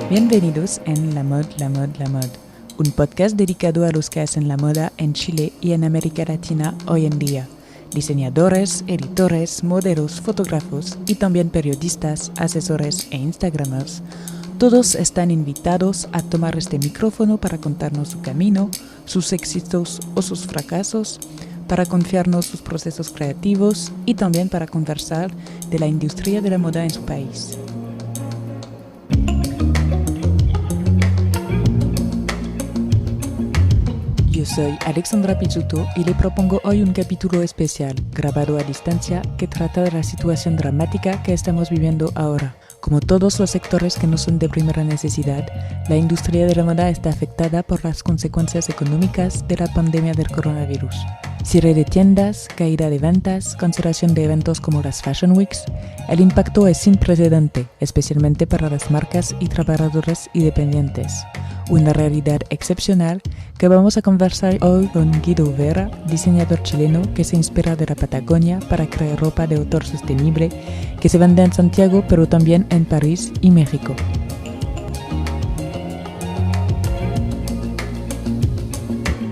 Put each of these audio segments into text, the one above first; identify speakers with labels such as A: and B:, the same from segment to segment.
A: Bienvenidos en La Mode, La Mode, La Mode, un podcast dedicado a los que hacen la moda en Chile y en América Latina hoy en día. Diseñadores, editores, modelos, fotógrafos y también periodistas, asesores e instagramers. Todos están invitados a tomar este micrófono para contarnos su camino, sus éxitos o sus fracasos, para confiarnos sus procesos creativos y también para conversar de la industria de la moda en su país. Yo soy Alexandra Pizzuto y le propongo hoy un capítulo especial, grabado a distancia, que trata de la situación dramática que estamos viviendo ahora. Como todos los sectores que no son de primera necesidad, la industria de la moda está afectada por las consecuencias económicas de la pandemia del coronavirus. Cierre de tiendas, caída de ventas, cancelación de eventos como las Fashion Weeks. El impacto es sin precedente, especialmente para las marcas y trabajadores independientes. Una realidad excepcional que vamos a conversar hoy con Guido Vera, diseñador chileno que se inspira de la Patagonia para crear ropa de autor sostenible que se vende en Santiago pero también en París y México.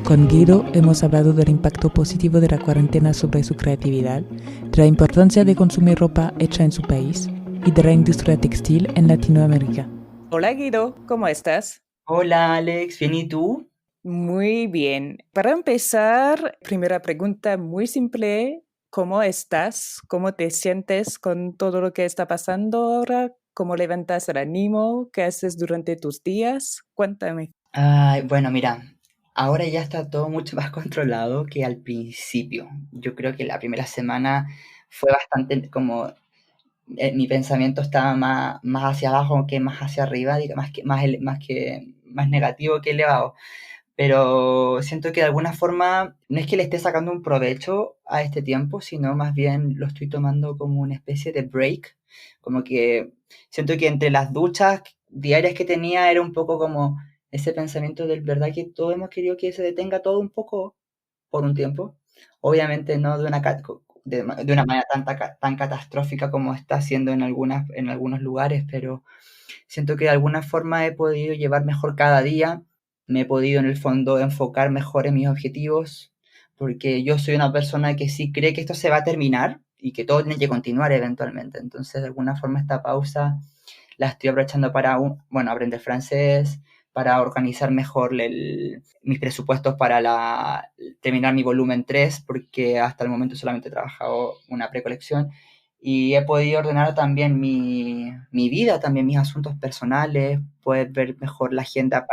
A: Con Guido hemos hablado del impacto positivo de la cuarentena sobre su creatividad, de la importancia de consumir ropa hecha en su país y de la industria textil en Latinoamérica. Hola Guido, ¿cómo estás?
B: Hola Alex, ¿bien y tú?
A: Muy bien. Para empezar, primera pregunta muy simple. ¿Cómo estás? ¿Cómo te sientes con todo lo que está pasando ahora? ¿Cómo levantas el ánimo? ¿Qué haces durante tus días? Cuéntame.
B: Ay, bueno, mira, ahora ya está todo mucho más controlado que al principio. Yo creo que la primera semana fue bastante como mi pensamiento estaba más hacia abajo que más hacia arriba, digo, más negativo que elevado. Pero siento que de alguna forma no es que le esté sacando un provecho a este tiempo, sino más bien lo estoy tomando como una especie de break. Como que siento que entre las duchas diarias que tenía era un poco como ese pensamiento del verdad que todos hemos querido que se detenga todo un poco por un tiempo. Obviamente no de una manera tan catastrófica como está siendo en algunos lugares, pero siento que de alguna forma he podido llevar mejor cada día, me he podido en el fondo enfocar mejor en mis objetivos, porque yo soy una persona que sí cree que esto se va a terminar y que todo tiene que continuar eventualmente. Entonces, de alguna forma, esta pausa la estoy aprovechando para, bueno, aprender francés, para organizar mejor mis presupuestos para terminar mi volumen 3 porque hasta el momento solamente he trabajado una precolección y he podido ordenar también mi vida, también mis asuntos personales, poder ver mejor la agenda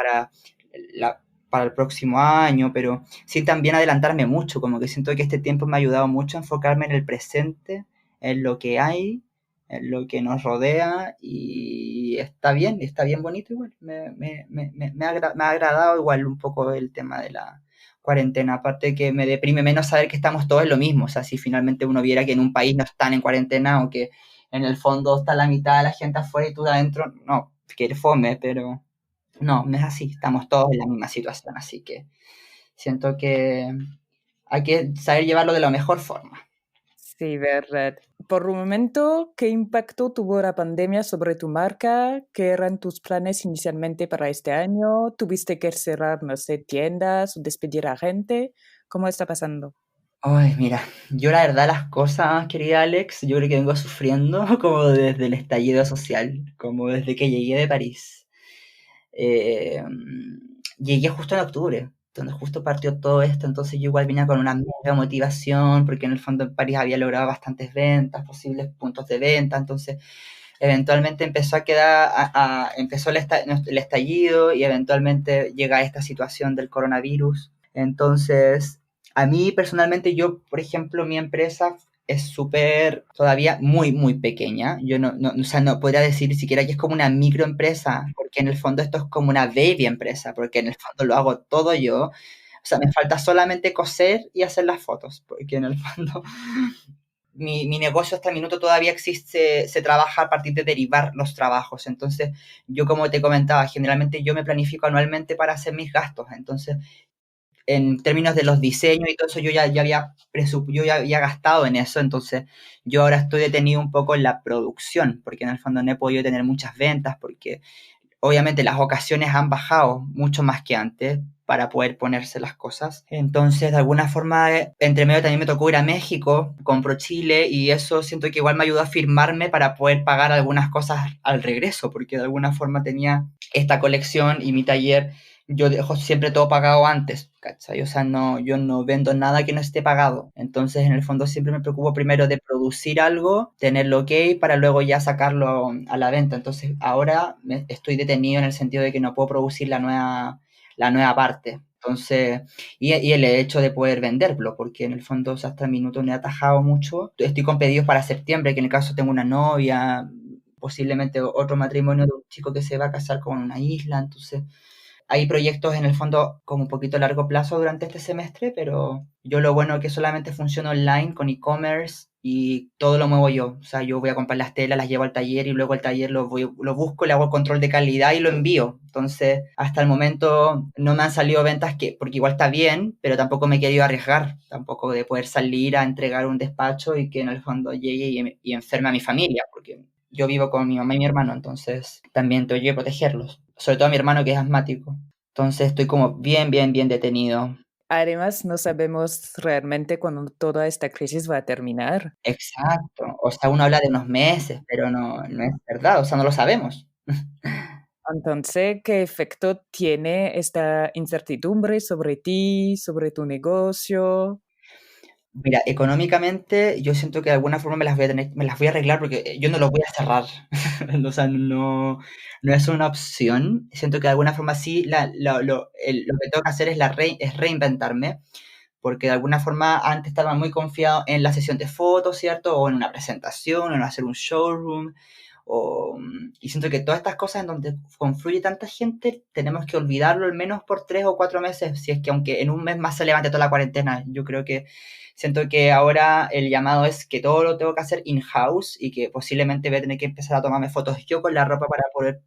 B: la, para el próximo año, pero sí también adelantarme mucho, como que siento que este tiempo me ha ayudado mucho a enfocarme en el presente, en lo que hay, en lo que nos rodea y está bien bonito igual. Me ha agradado igual un poco el tema de la cuarentena, aparte que me deprime menos saber que estamos todos en lo mismo, o sea, si finalmente uno viera que en un país no están en cuarentena o que en el fondo está la mitad de la gente afuera y tú de adentro, no, que fome, pero no, no es así, estamos todos en la misma situación, así que siento que hay que saber llevarlo de la mejor forma.
A: Sí, verdad. Por un momento, ¿qué impacto tuvo la pandemia sobre tu marca? ¿Qué eran tus planes inicialmente para este año? ¿Tuviste que cerrar, no sé, tiendas o despedir a gente? ¿Cómo está pasando?
B: Ay, mira, yo la verdad las cosas, querida Alex, yo creo que vengo sufriendo como desde el estallido social, como desde que llegué de París. Eh, Llegué justo en octubre, donde justo partió todo esto, entonces yo igual vine con una mega motivación, porque en el fondo en París había logrado bastantes ventas, posibles puntos de venta, entonces eventualmente empezó a quedar, empezó el estallido y eventualmente llega esta situación del coronavirus. Entonces, a mí personalmente, yo, por ejemplo, mi empresa es súper, todavía muy pequeña. Yo o sea, no podría decir ni siquiera que es como una microempresa, porque en el fondo esto es como una baby empresa, porque en el fondo lo hago todo yo. O sea, me falta solamente coser y hacer las fotos, porque en el fondo mi negocio hasta el minuto todavía existe, se trabaja a partir de derivar los trabajos. Entonces, yo como te comentaba, generalmente yo me planifico anualmente para hacer mis gastos. Entonces, en términos de los diseños y todo eso, yo ya había gastado en eso. Entonces, yo ahora estoy detenido un poco en la producción, porque en el fondo no he podido tener muchas ventas, porque obviamente las ocasiones han bajado mucho más que antes para poder ponerse las cosas. Entonces, de alguna forma, entre medio también me tocó ir a México, compro Chile y eso siento que igual me ayudó a firmarme para poder pagar algunas cosas al regreso, porque de alguna forma tenía esta colección y mi taller, yo dejo siempre todo pagado antes, ¿cachai? O sea, no, yo no vendo nada que no esté pagado. Entonces, en el fondo siempre me preocupo primero de producir algo, tenerlo ok, para luego ya sacarlo a la venta. Entonces, ahora estoy detenido en el sentido de que no puedo producir la nueva parte. Entonces, y el hecho de poder venderlo, porque en el fondo o sea, hasta el minuto me ha atajado mucho. Estoy con pedidos para septiembre, que en el caso tengo una novia, posiblemente otro matrimonio de un chico que se va a casar con una isla, entonces hay proyectos en el fondo como un poquito a largo plazo durante este semestre, pero yo lo bueno es que solamente funciona online con e-commerce y todo lo muevo yo. O sea, yo voy a comprar las telas, las llevo al taller y luego el taller lo busco, le hago el control de calidad y lo envío. Entonces, hasta el momento no me han salido ventas que, porque igual está bien, pero tampoco me he querido arriesgar, tampoco de poder salir a entregar un despacho y que en el fondo llegue y enferme a mi familia, porque yo vivo con mi mamá y mi hermano, entonces también tengo que protegerlos. Sobre todo a mi hermano que es asmático. Entonces estoy como bien detenido.
A: Además, no sabemos realmente cuándo toda esta crisis va a terminar.
B: Exacto. O sea, uno habla de unos meses, pero no es verdad, o sea, no lo sabemos.
A: Entonces, ¿qué efecto tiene esta incertidumbre sobre ti, sobre tu negocio?
B: Mira, económicamente yo siento que de alguna forma me las voy a arreglar porque yo no los voy a cerrar. O sea, no es una opción. Siento que de alguna forma sí lo que tengo que hacer es reinventarme, porque de alguna forma antes estaba muy confiado en la sesión de fotos, ¿cierto? O en una presentación, o en hacer un showroom. Y siento que todas estas cosas en donde confluye tanta gente, tenemos que olvidarlo al menos por 3 o 4 meses, si es que aunque en un mes más se levante toda la cuarentena. Yo creo que siento que ahora el llamado es que todo lo tengo que hacer in-house y que posiblemente voy a tener que empezar a tomarme fotos yo con la ropa para poder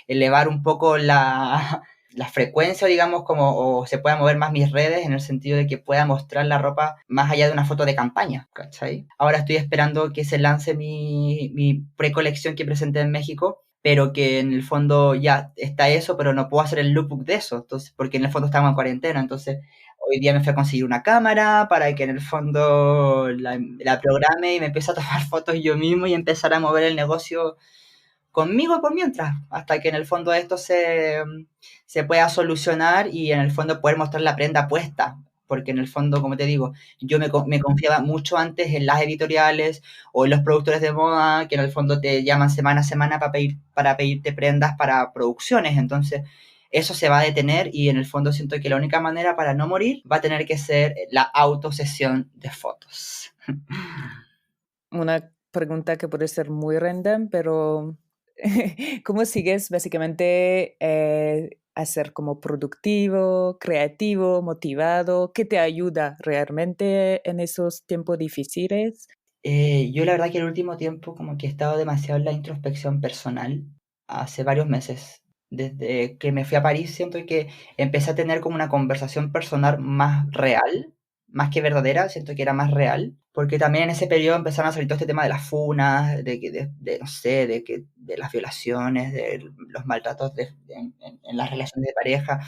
B: elevar un poco la frecuencia, digamos, como o se puedan mover más mis redes en el sentido de que pueda mostrar la ropa más allá de una foto de campaña, ¿cachai? Ahora estoy esperando que se lance mi precolección que presenté en México, pero que en el fondo ya está eso, pero no puedo hacer el lookbook de eso, entonces, porque en el fondo estamos en cuarentena, entonces hoy día me fui a conseguir una cámara para que en el fondo la programe y me empiece a tomar fotos yo mismo y empezar a mover el negocio conmigo por mientras, hasta que en el fondo esto se pueda solucionar y en el fondo poder mostrar la prenda puesta. Porque en el fondo, como te digo, yo me confiaba mucho antes en las editoriales o en los productores de moda, que en el fondo te llaman semana a semana para pedirte prendas para producciones. Entonces, eso se va a detener y en el fondo siento que la única manera para no morir va a tener que ser la autosesión de fotos.
A: Una pregunta que puede ser muy random, pero ¿cómo sigues básicamente a ser como productivo, creativo, motivado? ¿Qué te ayuda realmente en esos tiempos difíciles?
B: Yo la verdad que el último tiempo como que he estado demasiado en la introspección personal, hace varios meses. Desde que me fui a París siento que empecé a tener como una conversación personal más real, más que verdadera, siento que era más real, porque también en ese periodo empezaron a salir todo este tema de las funas, no sé, de las violaciones, de los maltratos en las relaciones de pareja.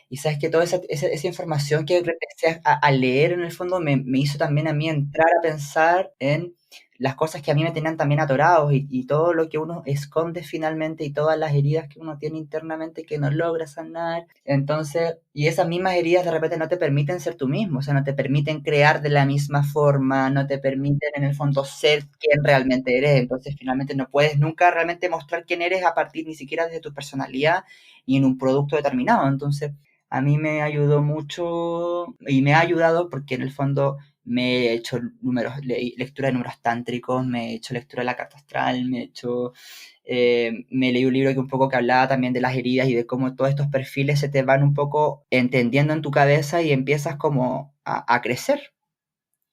B: Y sabes que toda esa información que empecé a leer en el fondo me hizo también a mí entrar a pensar en las cosas que a mí me tenían también atorados y todo lo que uno esconde finalmente y todas las heridas que uno tiene internamente que no logra sanar. Entonces, y esas mismas heridas de repente no te permiten ser tú mismo, o sea, no te permiten crear de la misma forma, no te permiten en el fondo ser quien realmente eres. Entonces, finalmente no puedes nunca realmente mostrar quién eres a partir ni siquiera de tu personalidad y en un producto determinado. Entonces, a mí me ayudó mucho y me ha ayudado porque en el fondo me he hecho lectura de números tántricos, me he hecho lectura de la carta astral, me leí un libro que un poco que hablaba también de las heridas y de cómo todos estos perfiles se te van un poco entendiendo en tu cabeza y empiezas como a crecer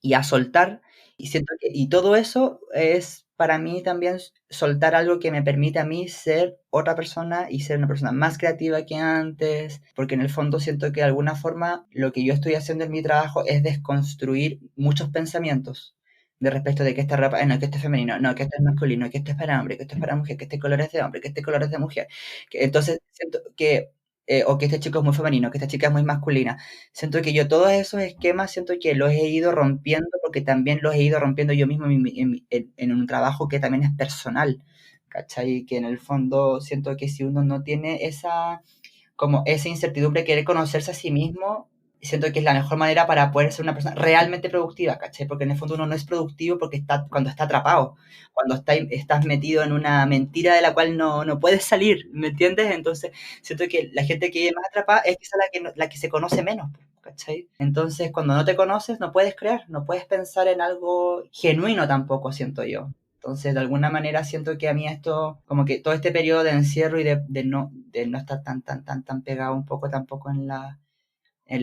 B: y a soltar. Y siento que, y todo eso es para mí también soltar algo que me permite a mí ser otra persona y ser una persona más creativa que antes, porque en el fondo siento que de alguna forma lo que yo estoy haciendo en mi trabajo es desconstruir muchos pensamientos. de respecto de que esta ropa, no, que esto es femenino, no, que esto es masculino, que esto es para hombre, que esto es para mujer, que este color es de hombre, que este color es de mujer. Entonces, siento que, o que este chico es muy femenino, que esta chica es muy masculina. Siento que yo todos esos esquemas, siento que los he ido rompiendo, porque también los he ido rompiendo yo mismo en un trabajo que también es personal, ¿cachai? Que en el fondo siento que si uno no tiene como esa incertidumbre, querer conocerse a sí mismo, siento que es la mejor manera para poder ser una persona realmente productiva, ¿cachai? Porque en el fondo uno no es productivo porque cuando está atrapado, cuando estás metido en una mentira de la cual no puedes salir, ¿me entiendes? Entonces, siento que la gente que vive más atrapada es quizá la que se conoce menos, ¿cachai? Entonces, cuando no te conoces, no puedes crear, no puedes pensar en algo genuino tampoco, siento yo. Entonces, de alguna manera siento que a mí esto, como que todo este periodo de encierro y de no estar tan pegado un poco tampoco en las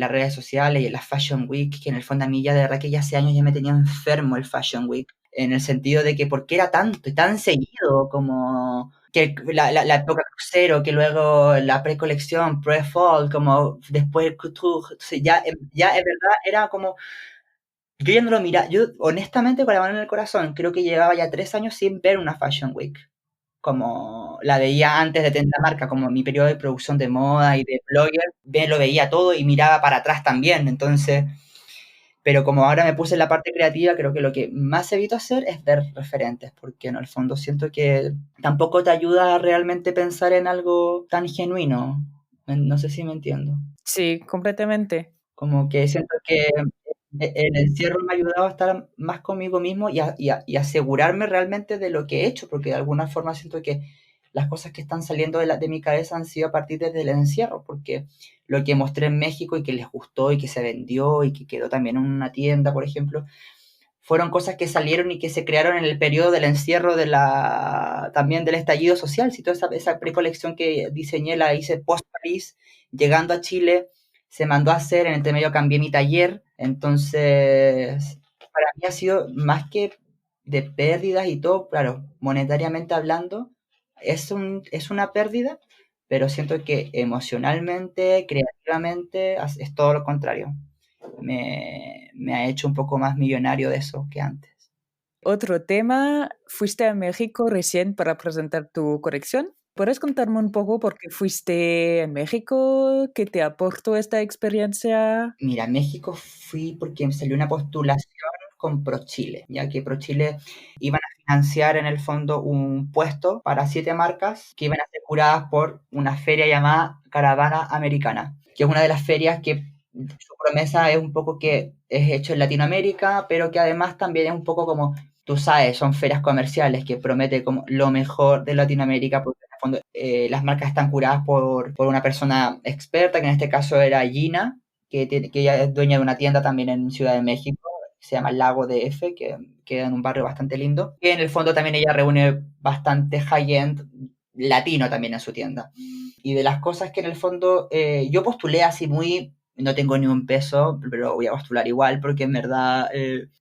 B: redes sociales y en la Fashion Week, que en el fondo a mí ya de verdad que ya hace años ya me tenía enfermo el Fashion Week, en el sentido de que por qué era tanto y tan seguido, como que la época crucero, que luego la precolección, pre-fall, como después el couture, entonces ya en verdad era como yo ya no lo mira, yo honestamente con la mano en el corazón, creo que llevaba ya 3 años sin ver una Fashion Week, como la veía antes de tener la marca, como mi periodo de producción de moda y de blogger, lo veía todo y miraba para atrás también, entonces, pero como ahora me puse en la parte creativa, creo que lo que más evito hacer es ver referentes, porque en el fondo siento que tampoco te ayuda a realmente pensar en algo tan genuino, no sé si me entiendo.
C: Sí, completamente.
B: Como que siento que el encierro me ha ayudado a estar más conmigo mismo y asegurarme realmente de lo que he hecho, porque de alguna forma siento que las cosas que están saliendo de mi cabeza han sido a partir desde el encierro, porque lo que mostré en México y que les gustó y que se vendió y que quedó también en una tienda, por ejemplo, fueron cosas que salieron y que se crearon en el periodo del encierro también del estallido social. Si toda esa precolección que diseñé la hice post-París, llegando a Chile, se mandó a hacer, en el medio cambié mi taller, entonces para mí ha sido más que de pérdidas y todo, claro, monetariamente hablando, es una pérdida, pero siento que emocionalmente, creativamente, es todo lo contrario. Me ha hecho un poco más millonario de eso que antes.
C: Otro tema, fuiste a México recién para presentar tu colección. ¿Puedes contarme un poco por qué fuiste a México? ¿Qué te aportó esta experiencia?
B: Mira, a México fui porque me salió una postulación con ProChile, ya que ProChile iban a financiar en el fondo un puesto para 7 marcas que iban a ser curadas por una feria llamada Caravana Americana, que es una de las ferias que su promesa es un poco que es hecho en Latinoamérica, pero que además también es un poco como, tú sabes, son ferias comerciales que promete como lo mejor de Latinoamérica, porque en el fondo las marcas están curadas por una persona experta, que en este caso era Gina, que ella es dueña de una tienda también en Ciudad de México, se llama Lago DF, que queda en un barrio bastante lindo. Y en el fondo también ella reúne bastante high-end latino también en su tienda. Y de las cosas que en el fondo yo postulé así muy, no tengo ni un peso, pero voy a postular igual porque en verdad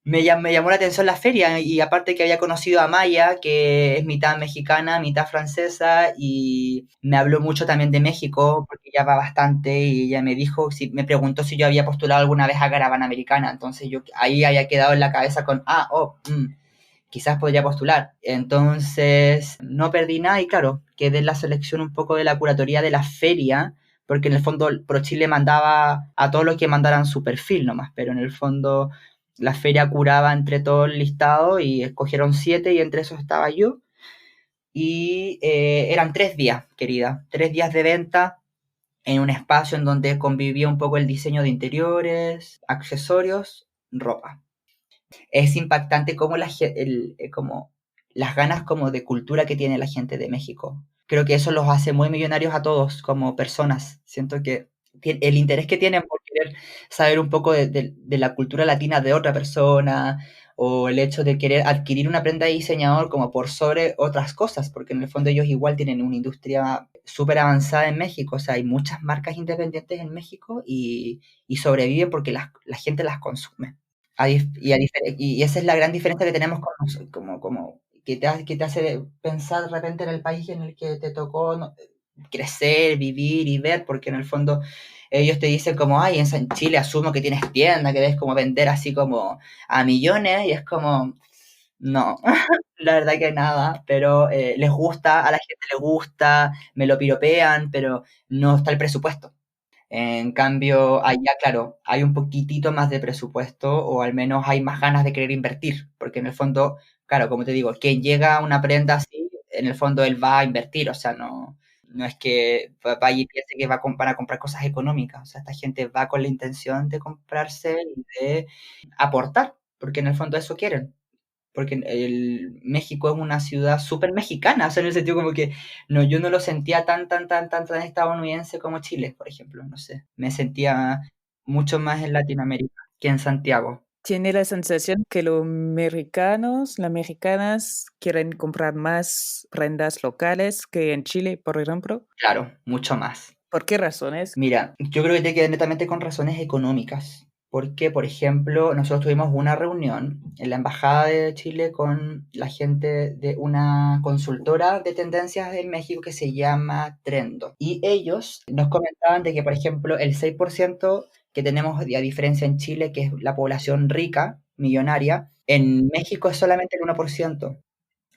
B: me llamó la atención la feria y aparte que había conocido a Maya, que es mitad mexicana, mitad francesa y me habló mucho también de México porque ella va bastante y ella me dijo, me preguntó si yo había postulado alguna vez a Caravana Americana, entonces yo ahí había quedado en la cabeza con, quizás podría postular. Entonces, no perdí nada y claro, quedé en la selección un poco de la curatoría de la feria, porque en el fondo ProChile mandaba a todos los que mandaran su perfil nomás, pero en el fondo la feria curaba entre todo el listado y escogieron 7 y entre esos estaba yo. Y eran 3 días, querida, 3 días de venta en un espacio en donde convivía un poco el diseño de interiores, accesorios, ropa. Es impactante como como las ganas como de cultura que tiene la gente de México. Creo que eso los hace muy millonarios a todos como personas. Siento que el interés que tienen por querer saber un poco de la cultura latina de otra persona o el hecho de querer adquirir una prenda de diseñador como por sobre otras cosas, porque en el fondo ellos igual tienen una industria súper avanzada en México, o sea, hay muchas marcas independientes en México y sobreviven porque la gente las consume. Y esa es la gran diferencia que tenemos como que te hace pensar de repente en el país en el que te tocó crecer, vivir y ver, porque en el fondo ellos te dicen como, en Chile asumo que tienes tienda, que debes como vender así como a millones, y es como, No, la verdad que nada, pero les gusta, a la gente le gusta, me lo piropean, pero no está el presupuesto. En cambio, allá, claro, hay un poquitito más de presupuesto o al menos hay más ganas de querer invertir, porque en el fondo, claro, como te digo, quien llega a una prenda así, en el fondo él va a invertir, o sea, no es que vaya y piense que van a comprar cosas económicas, o sea, esta gente va con la intención de comprarse y de aportar, porque en el fondo eso quieren. Porque México es una ciudad súper mexicana, o sea, en el sentido como que no, yo no lo sentía tan estadounidense como Chile, por ejemplo, no sé. Me sentía mucho más en Latinoamérica que en Santiago.
C: Tiene la sensación que los americanos, las mexicanas quieren comprar más prendas locales que en Chile, por ejemplo.
B: Claro, mucho más.
C: ¿Por qué razones?
B: Mira, yo creo que tiene que ver netamente con razones económicas. Porque, por ejemplo, nosotros tuvimos una reunión en la Embajada de Chile con la gente de una consultora de tendencias en México que se llama Trendo. Y ellos nos comentaban de que, por ejemplo, el 6% que tenemos, a diferencia en Chile, que es la población rica, millonaria, en México es solamente el 1%.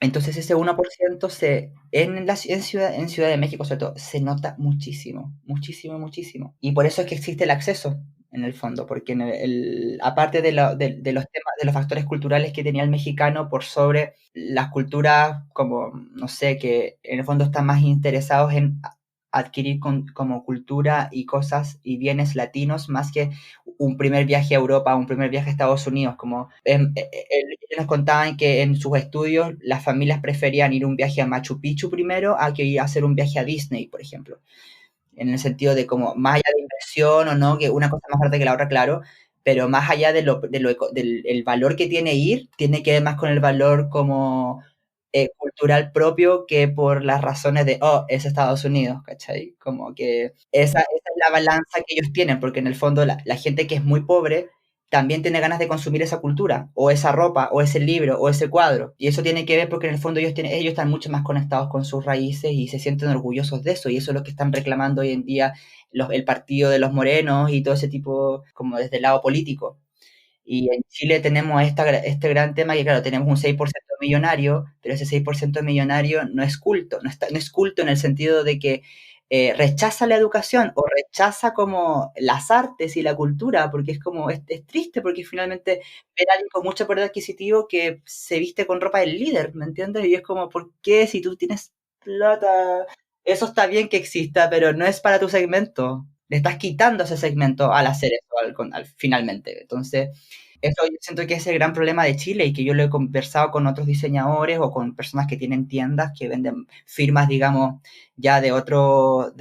B: Entonces ese 1% en Ciudad de México sobre todo se nota muchísimo, muchísimo, muchísimo. Y por eso es que existe el acceso en el fondo, porque aparte de los temas, de los factores culturales que tenía el mexicano por sobre las culturas como, no sé, que en el fondo están más interesados en adquirir como cultura y cosas y bienes latinos más que un primer viaje a Europa, un primer viaje a Estados Unidos, como ellos nos contaban que en sus estudios las familias preferían ir un viaje a Machu Picchu primero a que ir a hacer un viaje a Disney, por ejemplo, en el sentido de como más allá de inversión o no, que una cosa es más barata que la otra, claro, pero más allá del el valor que tiene ir, tiene que ver más con el valor como cultural propio que por las razones de, oh, es Estados Unidos, ¿cachai? Como que esa es la balanza que ellos tienen, porque en el fondo la gente que es muy pobre también tiene ganas de consumir esa cultura, o esa ropa, o ese libro, o ese cuadro. Y eso tiene que ver porque en el fondo ellos están mucho más conectados con sus raíces y se sienten orgullosos de eso. Y eso es lo que están reclamando hoy en día el partido de los morenos y todo ese tipo, como desde el lado político. Y en Chile tenemos este gran tema que, claro, tenemos un 6% millonario, pero ese 6% millonario no es culto, no es culto en el sentido de que rechaza la educación o rechaza como las artes y la cultura, porque es como, es triste porque finalmente ver a alguien con mucho poder adquisitivo que se viste con ropa del líder, ¿me entiendes? Y es como, ¿por qué si tú tienes plata? Eso está bien que exista, pero no es para tu segmento. Le estás quitando ese segmento al hacer eso, finalmente. Entonces, eso yo siento que es el gran problema de Chile y que yo lo he conversado con otros diseñadores o con personas que tienen tiendas que venden firmas, digamos, ya de otro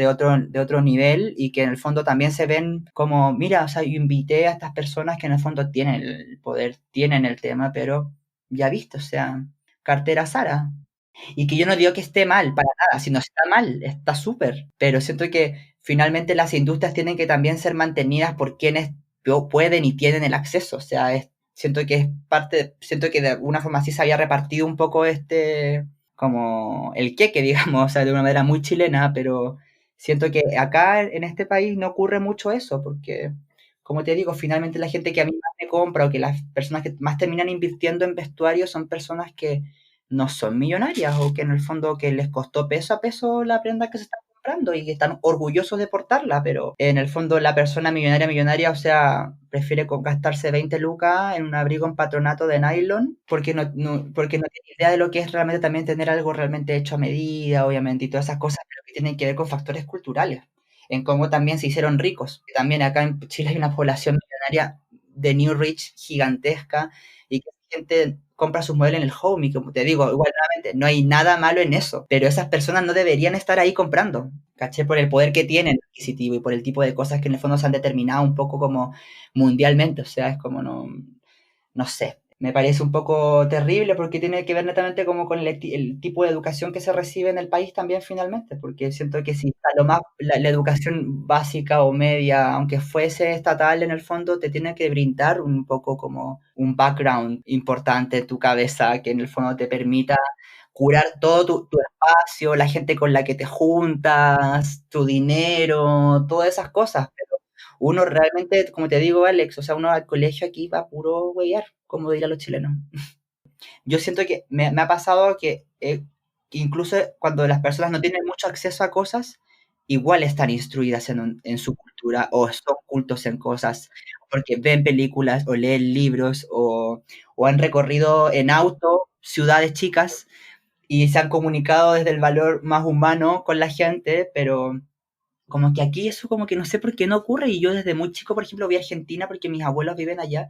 B: nivel y que en el fondo también se ven como, mira, o sea, yo invité a estas personas que en el fondo tienen el poder, tienen el tema, pero ya viste, o sea, cartera Sara. Y que yo no digo que esté mal para nada, sino está mal, está súper. Pero siento que finalmente las industrias tienen que también ser mantenidas por quienes pueden y tienen el acceso. O sea, siento que es parte, siento que de alguna forma sí se había repartido un poco como el queque, digamos, o sea, de una manera muy chilena, pero siento que acá en este país no ocurre mucho eso, porque, como te digo, finalmente la gente que a mí más me compra o que las personas que más terminan invirtiendo en vestuario son personas que no son millonarias o que en el fondo que les costó peso a peso la prenda que se están comprando y que están orgullosos de portarla, pero en el fondo la persona millonaria, o sea, prefiere gastarse 20 lucas en un abrigo en patronato de nylon porque no tiene idea de lo que es realmente también tener algo realmente hecho a medida, obviamente, y todas esas cosas, pero que tienen que ver con factores culturales, en cómo también se hicieron ricos. También acá en Chile hay una población millonaria de New Rich gigantesca y que la gente compra sus muebles en el home y como te digo, igual nuevamente, no hay nada malo en eso, pero esas personas no deberían estar ahí comprando, ¿caché? Por el poder que tienen adquisitivo y por el tipo de cosas que en el fondo se han determinado un poco como mundialmente, o sea, es como no sé, me parece un poco terrible porque tiene que ver netamente como con el tipo de educación que se recibe en el país también finalmente, porque siento que si a lo más la educación básica o media, aunque fuese estatal en el fondo, te tiene que brindar un poco como un background importante en tu cabeza que en el fondo te permita curar todo tu espacio, la gente con la que te juntas, tu dinero, todas esas cosas, uno realmente, como te digo, Alex, o sea, uno al colegio aquí va puro huear, como dirían los chilenos. yo siento que me ha pasado que incluso cuando las personas no tienen mucho acceso a cosas, igual están instruidas en su cultura o son cultos en cosas, porque ven películas o leen libros o han recorrido en auto ciudades chicas y se han comunicado desde el valor más humano con la gente, pero como que aquí eso como que no sé por qué no ocurre y yo desde muy chico, por ejemplo, voy a Argentina porque mis abuelos viven allá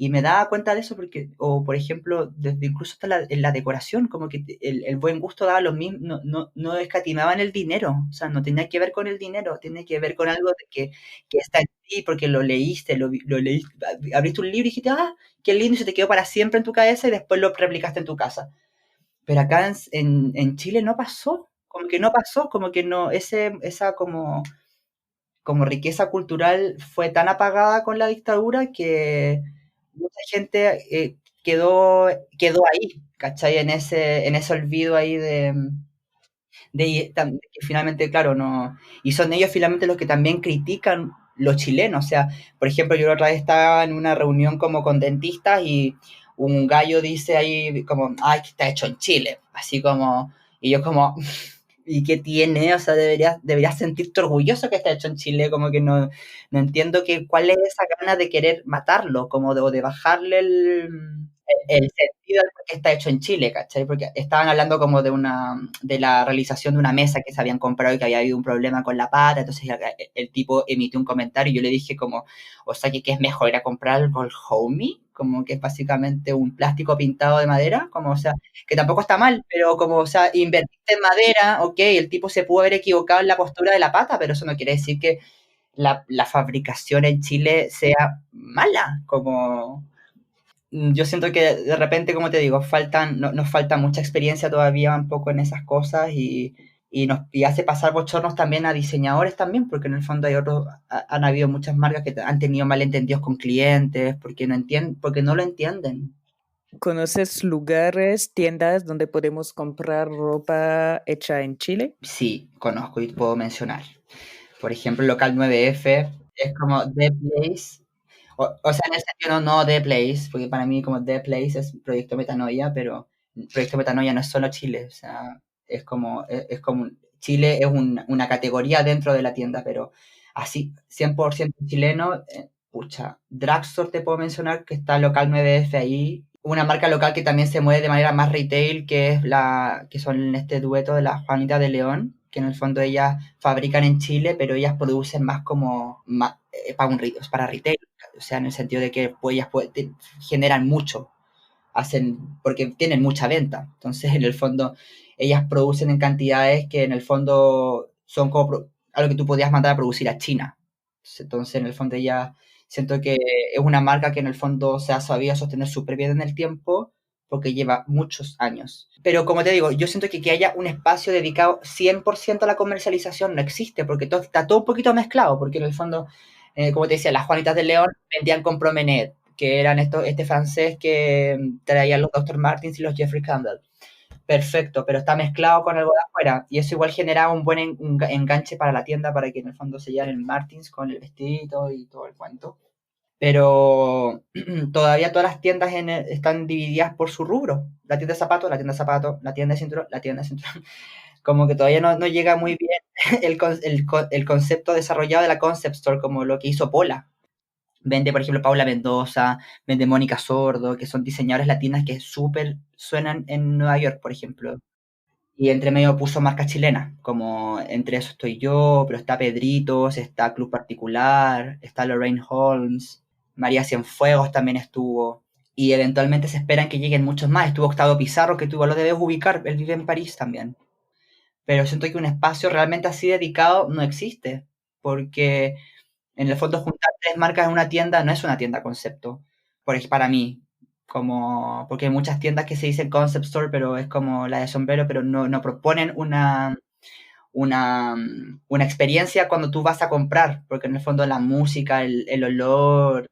B: y me daba cuenta de eso porque, o por ejemplo, desde incluso hasta en la decoración, como que el buen gusto daba lo mismo, no escatimaban el dinero, o sea, no tenía que ver con el dinero, tiene que ver con algo de que está en ti porque lo leíste, lo leíste, abriste un libro y dijiste, ah, qué lindo, y se te quedó para siempre en tu cabeza y después lo replicaste en tu casa. Pero acá en Chile no pasó, como que no pasó, como que no, esa como riqueza cultural fue tan apagada con la dictadura que mucha gente quedó ahí, ¿cachai? En ese olvido ahí de que finalmente, claro, no. Y son ellos finalmente los que también critican los chilenos. O sea, por ejemplo, yo la otra vez estaba en una reunión como con dentistas y un gallo dice ahí como, ay, que está hecho en Chile. Así como, y yo como, ¿y qué tiene? O sea, deberías sentirte orgulloso que está hecho en Chile, como que no entiendo cuál es esa gana de querer matarlo, como de bajarle el sentido al por qué está hecho en Chile, ¿cachai? Porque estaban hablando como de la realización de una mesa que se habían comprado y que había habido un problema con la pata, entonces el tipo emitió un comentario y yo le dije como, o sea, que es mejor ir a comprar el homie, como que es básicamente un plástico pintado de madera, como, o sea, que tampoco está mal, pero como, o sea, invertiste en madera, ok, el tipo se pudo haber equivocado en la postura de la pata, pero eso no quiere decir que la fabricación en Chile sea mala, como yo siento que de repente, como te digo, nos falta mucha experiencia todavía un poco en esas cosas y hace pasar bochornos también a diseñadores también, porque en el fondo han habido muchas marcas que han tenido malentendidos con clientes porque no lo entienden.
C: ¿Conoces lugares, tiendas donde podemos comprar ropa hecha en Chile?
B: Sí, conozco y puedo mencionar. Por ejemplo, el local 9F es como The Place. O sea, en el sentido no The Place, porque para mí como The Place es Proyecto Metanoia, pero Proyecto Metanoia no es solo Chile, o sea, es como Chile es una categoría dentro de la tienda, pero así, 100% chileno, pucha, Drugstore te puedo mencionar, que está el local 9F ahí, una marca local que también se mueve de manera más retail, que son este dueto de la Juanita de León, que en el fondo ellas fabrican en Chile, pero ellas producen más como para retail, o sea, en el sentido de que pues, generan mucho, porque tienen mucha venta. Entonces, en el fondo, ellas producen en cantidades que en el fondo son como algo que tú podías mandar a producir a China. Entonces, en el fondo, ya siento que es una marca que en el fondo se ha sabido sostener súper bien en el tiempo porque lleva muchos años. Pero como te digo, yo siento que haya un espacio dedicado 100% a la comercialización no existe, porque está todo un poquito mezclado, porque en el fondo, como te decía, las Juanitas de León vendían con Promenet, que eran este francés que traían los Dr. Martins y los Jeffrey Campbell. Perfecto, pero está mezclado con algo de afuera. Y eso igual generaba un buen enganche para la tienda para que en el fondo se llevaran el Martins con el vestidito y todo el cuento. Pero todavía todas las tiendas están divididas por su rubro. La tienda de zapatos, la tienda de zapatos, la tienda de cinturón, la tienda de cinturón. Como que todavía no llega muy bien el concepto desarrollado de la concept store, como lo que hizo Pola. Vende, por ejemplo, Paula Mendoza, vende Mónica Sordo, que son diseñadoras latinas que súper suenan en Nueva York, por ejemplo. Y entre medio puso marcas chilenas, como entre eso estoy yo, pero está Pedritos, está Club Particular, está Lorraine Holmes, María Cienfuegos también estuvo. Y eventualmente se esperan que lleguen muchos más. Estuvo Octavio Pizarro, que tú lo debes ubicar, él vive en París también. Pero siento que un espacio realmente así dedicado no existe, porque en el fondo juntar tres marcas en una tienda no es una tienda concepto, para mí. Porque hay muchas tiendas que se dicen concept store, pero es como la de sombrero, pero no proponen una experiencia cuando tú vas a comprar, porque en el fondo la música, el olor,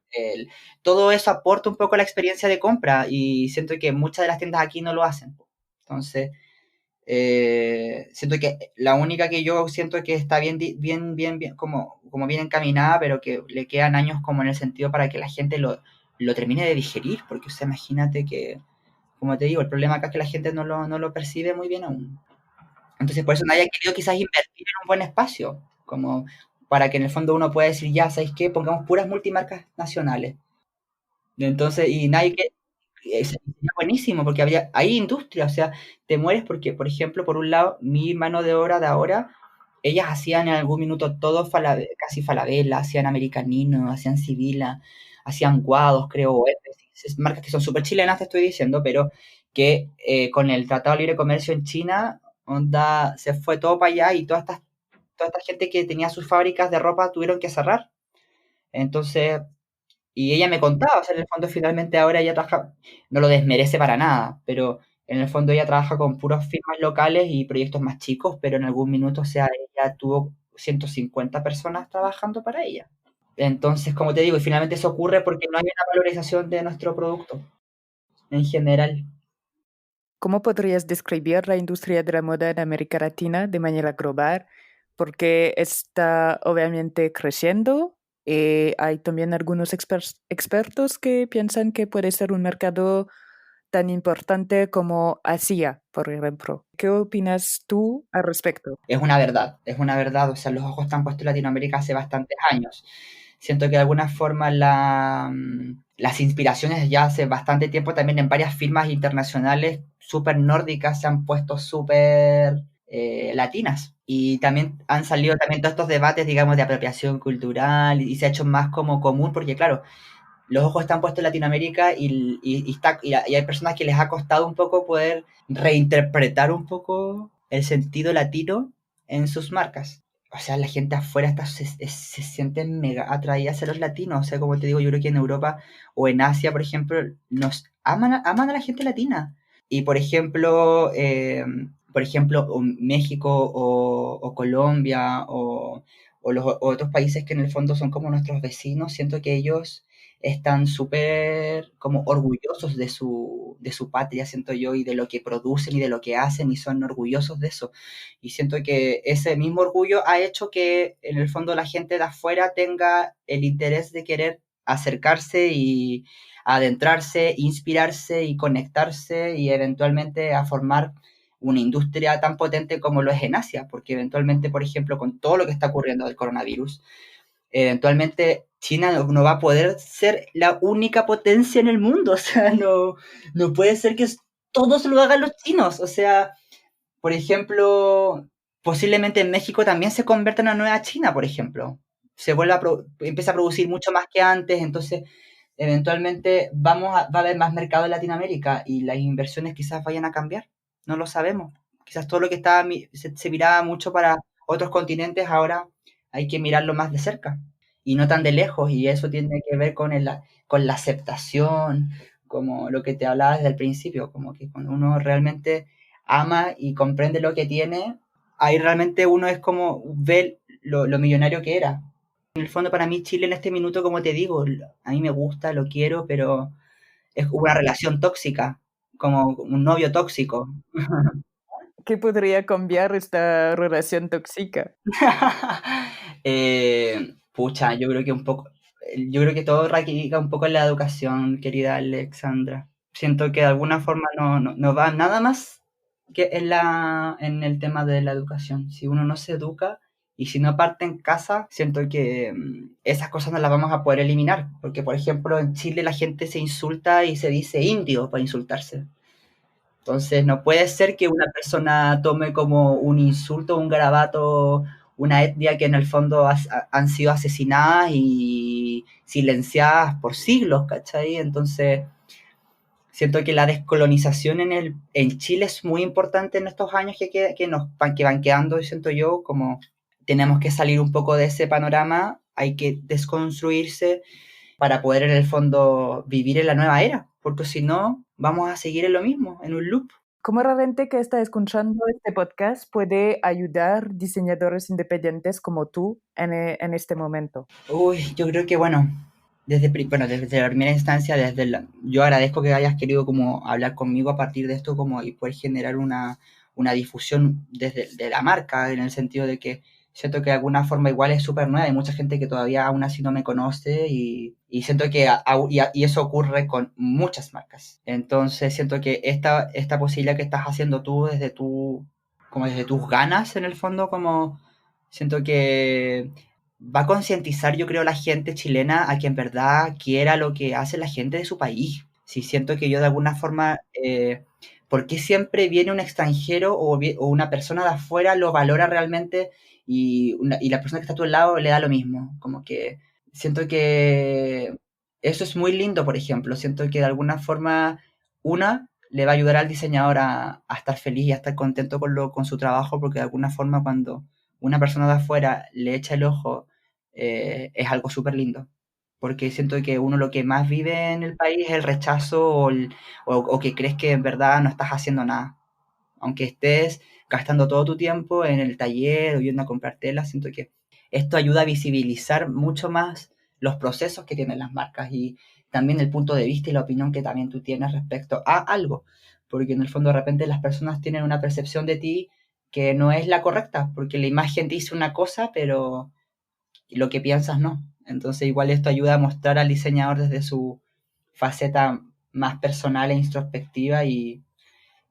B: todo eso aporta un poco a la experiencia de compra y siento que muchas de las tiendas aquí no lo hacen. Entonces, siento que la única que yo siento que está bien, como bien encaminada, pero que le quedan años como en el sentido para que la gente lo termine de digerir, porque usted imagínate que como te digo, el problema acá es que la gente no lo percibe muy bien aún. Entonces, por eso nadie ha querido quizás invertir en un buen espacio, como para que en el fondo uno pueda decir, ya, ¿sabéis qué? Pongamos puras multimarcas nacionales. Entonces, y nadie que sería buenísimo, porque hay industria, o sea, te mueres porque, por ejemplo, por un lado, mi mano de obra de ahora, ellas hacían en algún minuto todo casi Falabella, hacían Americanino, hacían Sibila, hacían Guados, creo, o es marcas que son súper chilenas, te estoy diciendo, pero que con el Tratado de Libre Comercio en China, onda, se fue todo para allá y toda esta gente que tenía sus fábricas de ropa tuvieron que cerrar. Entonces, y ella me contaba, o sea, en el fondo finalmente ahora ella trabaja, no lo desmerece para nada, pero en el fondo ella trabaja con puras firmas locales y proyectos más chicos, pero en algún minuto, o sea, ella tuvo 150 personas trabajando para ella. Entonces, como te digo, y finalmente eso ocurre porque no hay una valorización de nuestro producto en general.
C: ¿Cómo podrías describir la industria de la moda en América Latina de manera global? Porque está obviamente creciendo. Hay también algunos expertos que piensan que puede ser un mercado tan importante como Asia, por ejemplo. ¿Qué opinas tú al respecto?
B: Es una verdad, o sea, los ojos están puestos en Latinoamérica hace bastantes años. Siento que de alguna forma las inspiraciones ya hace bastante tiempo también en varias firmas internacionales súper nórdicas se han puesto súper latinas. Y también han salido también todos estos debates, digamos, de apropiación cultural y se ha hecho más como común porque, claro, los ojos están puestos en Latinoamérica y hay personas que les ha costado un poco poder reinterpretar un poco el sentido latino en sus marcas. O sea, la gente afuera se siente mega atraída hacia los latinos. O sea, como te digo, yo creo que en Europa o en Asia, por ejemplo, nos aman a la gente latina. Y por ejemplo, o México o Colombia o otros países que en el fondo son como nuestros vecinos, siento que ellos están súper como orgullosos de su patria, siento yo, y de lo que producen y de lo que hacen, y son orgullosos de eso. Y siento que ese mismo orgullo ha hecho que en el fondo la gente de afuera tenga el interés de querer acercarse y adentrarse, inspirarse y conectarse y eventualmente a formar una industria tan potente como lo es en Asia, porque eventualmente, por ejemplo, con todo lo que está ocurriendo del coronavirus, eventualmente China no va a poder ser la única potencia en el mundo, o sea, no puede ser que todo se lo hagan los chinos, o sea, por ejemplo, posiblemente en México también se convierta en una nueva China, por ejemplo, empieza a producir mucho más que antes, entonces eventualmente va a haber más mercado en Latinoamérica y las inversiones quizás vayan a cambiar, no lo sabemos, quizás todo lo que se miraba mucho para otros continentes ahora hay que mirarlo más de cerca y no tan de lejos, y eso tiene que ver con la aceptación, como lo que te hablaba desde el principio, como que cuando uno realmente ama y comprende lo que tiene, ahí realmente uno es como ve lo millonario que era. En el fondo para mí Chile en este minuto, como te digo, a mí me gusta, lo quiero, pero es una relación tóxica, como un novio tóxico.
C: ¿Qué podría cambiar esta relación tóxica?
B: Pucha, yo creo que todo radica un poco en la educación, querida Alexandra. Siento que de alguna forma no va nada más que en el tema de la educación. Si uno no se educa y si no parte en casa, siento que esas cosas no las vamos a poder eliminar. Porque, por ejemplo, en Chile la gente se insulta y se dice indio para insultarse. Entonces, no puede ser que una persona tome como un insulto, un garabato, una etnia que en el fondo han sido asesinadas y silenciadas por siglos, ¿cachai? Entonces, siento que la descolonización en Chile es muy importante en estos años que van quedando, siento yo, como tenemos que salir un poco de ese panorama, hay que desconstruirse para poder en el fondo vivir en la nueva era, porque si no, vamos a seguir en lo mismo, en un loop.
C: ¿Cómo la gente que está escuchando este podcast puede ayudar diseñadores independientes como tú en este momento?
B: Uy, yo creo que bueno, desde la primera instancia, yo agradezco que hayas querido como hablar conmigo a partir de esto como y poder generar una difusión desde de la marca, en el sentido de que siento que de alguna forma igual es súper nueva. Hay mucha gente que todavía aún así no me conoce y siento que y eso ocurre con muchas marcas. Entonces siento que esta posibilidad que estás haciendo tú como desde tus ganas en el fondo, como siento que va a concientizar, yo creo, a la gente chilena a que en verdad quiera lo que hace la gente de su país. Sí, siento que yo de alguna forma, ¿por qué siempre viene un extranjero o una persona de afuera lo valora realmente y la persona que está a tu lado le da lo mismo? Como que siento que eso es muy lindo, por ejemplo. Siento que de alguna forma le va a ayudar al diseñador a estar feliz y a estar contento con su trabajo, porque de alguna forma cuando una persona de afuera le echa el ojo, es algo súper lindo. Porque siento que uno lo que más vive en el país es el rechazo o que crees que en verdad no estás haciendo nada. Aunque estés gastando todo tu tiempo en el taller o yendo a comprar telas, siento que esto ayuda a visibilizar mucho más los procesos que tienen las marcas y también el punto de vista y la opinión que también tú tienes respecto a algo. Porque en el fondo de repente las personas tienen una percepción de ti que no es la correcta, porque la imagen dice una cosa, pero lo que piensas no. Entonces igual esto ayuda a mostrar al diseñador desde su faceta más personal e introspectiva y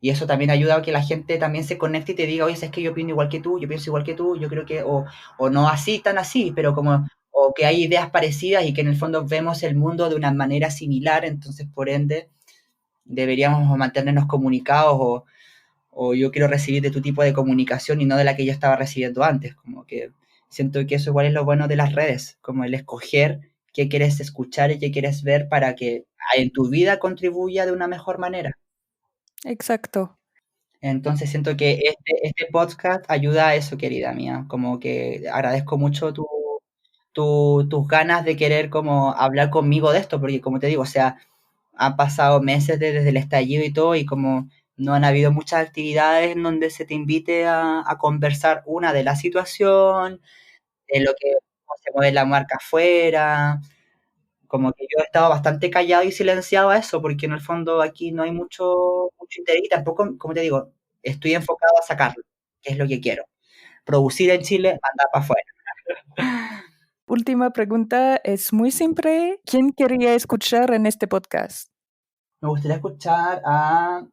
B: eso también ayuda a que la gente también se conecte y te diga, oye, es que yo opino igual que tú, yo pienso igual que tú, yo creo que, o no así, tan así, pero como, o que hay ideas parecidas y que en el fondo vemos el mundo de una manera similar, entonces por ende deberíamos mantenernos comunicados o yo quiero recibir de tu tipo de comunicación y no de la que yo estaba recibiendo antes, como que siento que eso igual es lo bueno de las redes, como el escoger qué quieres escuchar y qué quieres ver para que en tu vida contribuya de una mejor manera.
C: Exacto.
B: Entonces siento que este podcast ayuda a eso, querida mía, como que agradezco mucho tus ganas de querer como hablar conmigo de esto, porque como te digo, o sea, han pasado meses desde el estallido y todo, y como no han habido muchas actividades en donde se te invite a conversar una de la situación, de lo que cómo se mueve la marca afuera, como que yo he estado bastante callado y silenciado a eso, porque en el fondo aquí no hay mucho interés y tampoco, como te digo, estoy enfocado a sacarlo, que es lo que quiero. Producir en Chile, mandar para afuera.
C: Última pregunta, es muy simple. ¿Quién quería escuchar en este podcast?
B: Me gustaría escuchar a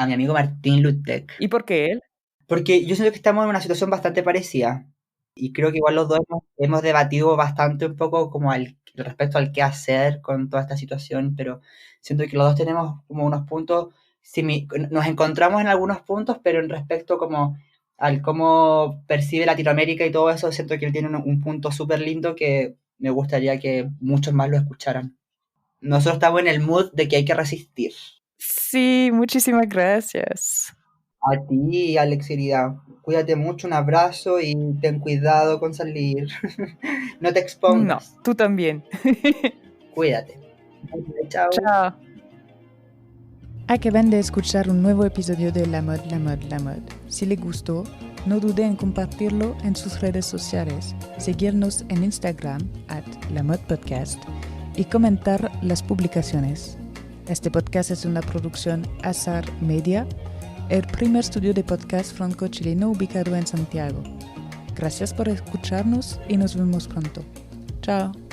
B: mi amigo Martín Lutek,
C: ¿Y por qué él?
B: porque yo siento que estamos en una situación bastante parecida y creo que igual los dos hemos debatido bastante un poco como respecto al qué hacer con toda esta situación, pero siento que los dos tenemos como unos puntos, nos encontramos en algunos puntos, pero en respecto como al cómo percibe Latinoamérica y todo eso, siento que él tiene un punto súper lindo que me gustaría que muchos más lo escucharan. Nosotros estamos en el mood de que hay que resistir.
C: Sí, muchísimas gracias.
B: A ti, Alex, querida. Cuídate mucho, un abrazo y ten cuidado con salir. No te
C: No,
B: expongas.
C: tú también.
B: Cuídate. Chao.
C: Chao.
A: Acaban de escuchar un nuevo episodio de La Mode, La Mode, La Mode. Si les gustó, no duden en compartirlo en sus redes sociales, seguirnos en Instagram @lamodepodcast y comentar las publicaciones. Este podcast es una producción Azar Media, el primer estudio de podcast franco-chileno ubicado en Santiago. Gracias por escucharnos y nos vemos pronto. Chao.